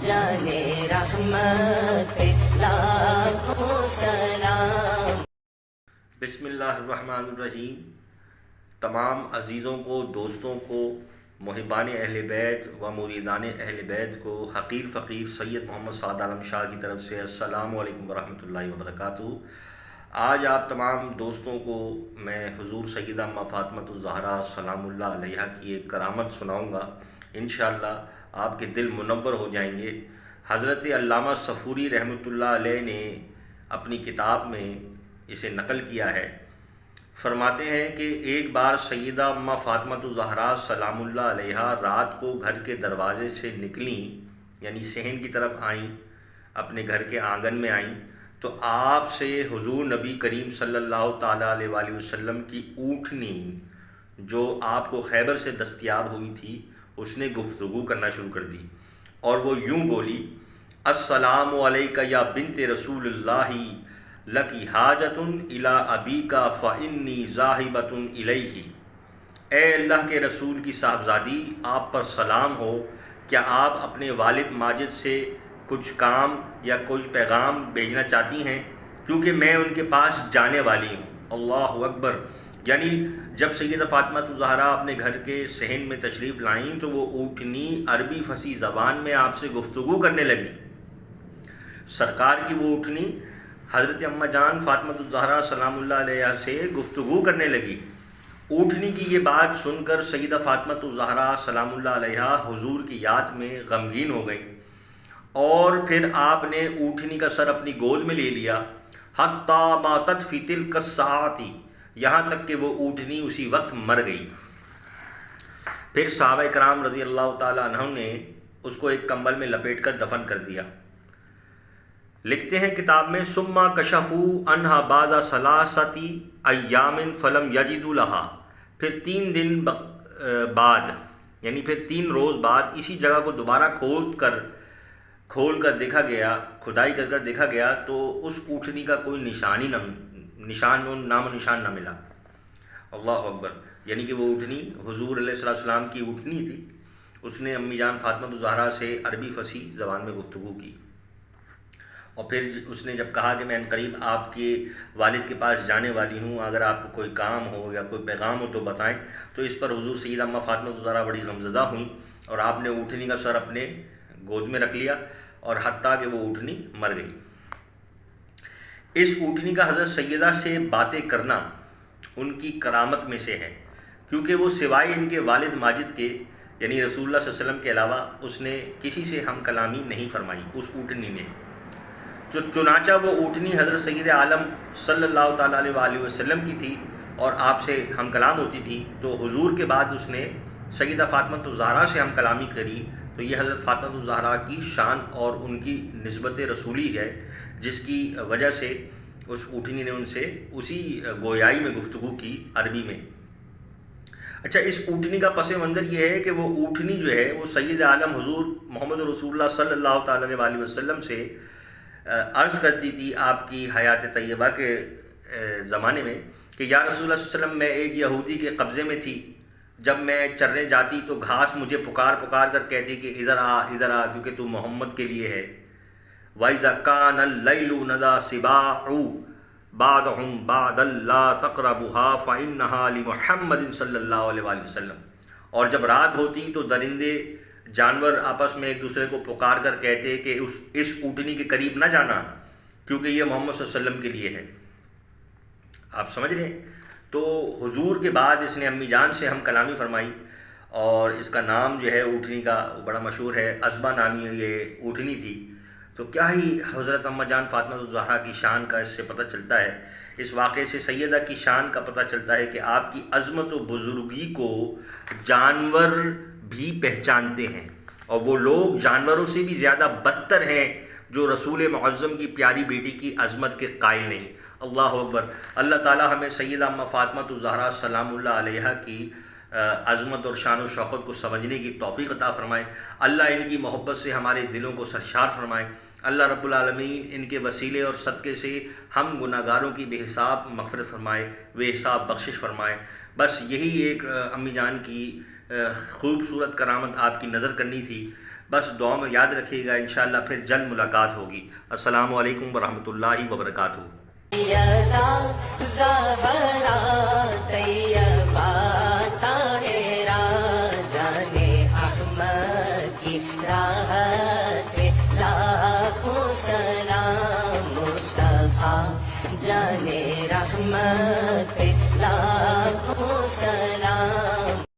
جانے رحمت پہ لاکھوں سلام۔ بسم اللہ الرحمن الرحیم۔ تمام عزیزوں کو، دوستوں کو، محبان اہل بیت و مریدان اہل بیت کو حقیر فقیر سید محمد سعد عالم شاہ کی طرف سے السلام علیکم ورحمۃ اللہ وبرکاتہ۔ آج آپ تمام دوستوں کو میں حضور سیدہ اماں فاطمۃ الزہرا سلام اللہ علیہا کی ایک کرامت سناؤں گا۔ انشاءاللہ آپ کے دل منور ہو جائیں گے۔ حضرت علامہ صفوری رحمۃ اللہ علیہ نے اپنی کتاب میں اسے نقل کیا ہے۔ فرماتے ہیں کہ ایک بار سیدہ اماں فاطمۃ الزہرا سلام اللہ علیہا رات کو گھر کے دروازے سے نکلیں، یعنی صحن کی طرف آئیں، اپنے گھر کے آنگن میں آئیں تو آپ سے حضور نبی کریم صلی اللہ تعالیٰ علیہ وآلہ وسلم کی اونٹنی جو آپ کو خیبر سے دستیاب ہوئی تھی اس نے گفتگو کرنا شروع کر دی، اور وہ یوں بولی: السلام علیکہ یا بنت رسول اللہ، لکی حاجۃ الی ابیک فانی ذاہبۃ الیہ۔ اے اللہ کے رسول کی صاحبزادی، آپ پر سلام ہو، کیا آپ اپنے والد ماجد سے کچھ کام یا کوئی پیغام بھیجنا چاہتی ہیں؟ کیونکہ میں ان کے پاس جانے والی ہوں۔ اللہ اکبر! یعنی جب سیدہ فاطمہ الزہرا اپنے گھر کے صحن میں تشریف لائیں تو وہ اونٹنی عربی فصیح زبان میں آپ سے گفتگو کرنے لگی۔ سرکار کی وہ اونٹنی حضرت اماں جان فاطمہ الزہرا سلام اللہ علیہ سے گفتگو کرنے لگی۔ اونٹنی کی یہ بات سن کر سیدہ فاطمہ الزہرا سلام اللہ علیہ حضور کی یاد میں غمگین ہو گئیں، اور پھر آپ نے اونٹنی کا سر اپنی گود میں لے لیا، حتیٰ ماتت فی تلک الساعۃ، یہاں تک کہ وہ اونٹنی اسی وقت مر گئی۔ پھر صحابہ کرام رضی اللہ تعالیٰ عنہ نے اس کو ایک کمبل میں لپیٹ کر دفن کر دیا۔ لکھتے ہیں کتاب میں: ثم کشفوا عنہا بعد ثلاثۃ ایام فلم یجدوا لہا، پھر 3 دن بعد، یعنی پھر 3 روز بعد اسی جگہ کو دوبارہ کھول کر دیکھا گیا، کھدائی کر دیکھا گیا تو اس اونٹنی کا کوئی نام و نشان نہ ملا۔ اللہ اکبر! یعنی کہ وہ اونٹنی حضور علیہ السلام کی اونٹنی تھی۔ اس نے امی جان فاطمہ الزہرا سے عربی فصیح زبان میں گفتگو کی، اور پھر اس نے جب کہا کہ میں عنقریب آپ کے والد کے پاس جانے والی ہوں، اگر آپ کو کوئی کام ہو یا کوئی پیغام ہو تو بتائیں، تو اس پر حضور سیدہ اماں فاطمہ الزہرا بڑی غمزدہ ہوئیں اور آپ نے اونٹنی کا سر اپنے گود میں رکھ لیا، اور حتیٰ کہ وہ اونٹنی مر گئی۔ اس اونٹنی کا حضرت سیدہ سے باتیں کرنا ان کی کرامت میں سے ہے، کیونکہ وہ سوائے ان کے والد ماجد کے، یعنی رسول اللہ صلی اللہ علیہ وسلم کے علاوہ اس نے کسی سے ہم کلامی نہیں فرمائی اس اونٹنی نے۔ چنانچہ وہ اونٹنی حضرت سید عالم صلی اللہ تعالیٰ علیہ وآلہ وسلم کی تھی اور آپ سے ہم کلام ہوتی تھی، تو حضور کے بعد اس نے سیدہ فاطمہ الزہرا سے ہم کلامی کری، تو یہ حضرت فاطمہ الزہرا کی شان اور ان کی نسبت رسولی ہے، جس کی وجہ سے اس اونٹنی نے ان سے اسی گویائی میں گفتگو کی، عربی میں۔ اچھا، اس اونٹنی کا پس منظر یہ ہے کہ وہ اونٹنی جو ہے وہ سید عالم حضور محمد رسول اللہ صلی اللہ تعالیٰ علیہ وآلہ وسلم سے عرض کرتی تھی آپ کی حیات طیبہ کے زمانے میں کہ یا رسول اللہ صلی اللہ علیہ وسلم، میں ایک یہودی کے قبضے میں تھی، جب میں چرنے جاتی تو گھاس مجھے پکار کر کہتی کہ ادھر آ ادھر آ، کیونکہ تو محمد کے لیے ہے۔ وَإِذَا كَانَ اللَّيْلُ نَدَى السِّبَاعُ بَعْضُهُمْ بَعْضًا لَا تَقْرَبُوهَا فَإِنَّهَا لِمُحَمَّدٍ صلی اللہ علیہ وآلہ وسلم، اور جب رات ہوتی تو درندے جانور آپس میں ایک دوسرے کو پکار کر کہتے کہ اس اونٹنی کے قریب نہ جانا، کیونکہ یہ محمد صلی اللہ علیہ وسلم کے لیے ہے۔ آپ سمجھ رہے ہیں؟ تو حضور کے بعد اس نے امی جان سے ہم کلامی فرمائی، اور اس کا نام جو ہے اونٹنی کا بڑا مشہور ہے، عذبہ نامی یہ اونٹنی تھی۔ تو کیا ہی حضرت اماں جان فاطمہ الزہرا کی شان کا اس سے پتہ چلتا ہے۔ اس واقعے سے سیدہ کی شان کا پتہ چلتا ہے کہ آپ کی عظمت و بزرگی کو جانور بھی پہچانتے ہیں، اور وہ لوگ جانوروں سے بھی زیادہ بدتر ہیں جو رسول معظم کی پیاری بیٹی کی عظمت کے قائل نہیں۔ اللہ اکبر! اللہ تعالی ہمیں سیدہ اماں فاطمہ الزہرا سلام اللہ علیہا کی عظمت اور شان و شوقت کو سمجھنے کی توفیق عطا فرمائے۔ اللہ ان کی محبت سے ہمارے دلوں کو سرشار فرمائے۔ اللہ رب العالمین ان کے وسیلے اور صدقے سے ہم گناہ گاروں کی بے حساب مغفرت فرمائے، بے حساب بخشش فرمائے۔ بس یہی ایک امی جان کی خوبصورت کرامت آپ کی نظر کرنی تھی۔ بس دعا میں یاد رکھیے گا، انشاءاللہ پھر جلد ملاقات ہوگی۔ السلام علیکم ورحمۃ اللہ وبرکاتہ۔ سیدہ زہرا طیبہ طاہرہ جانے احمد کی راحت پہ لاکھوں سلام، مصطفیٰ جانے رحمت پہ لاکھوں سلام۔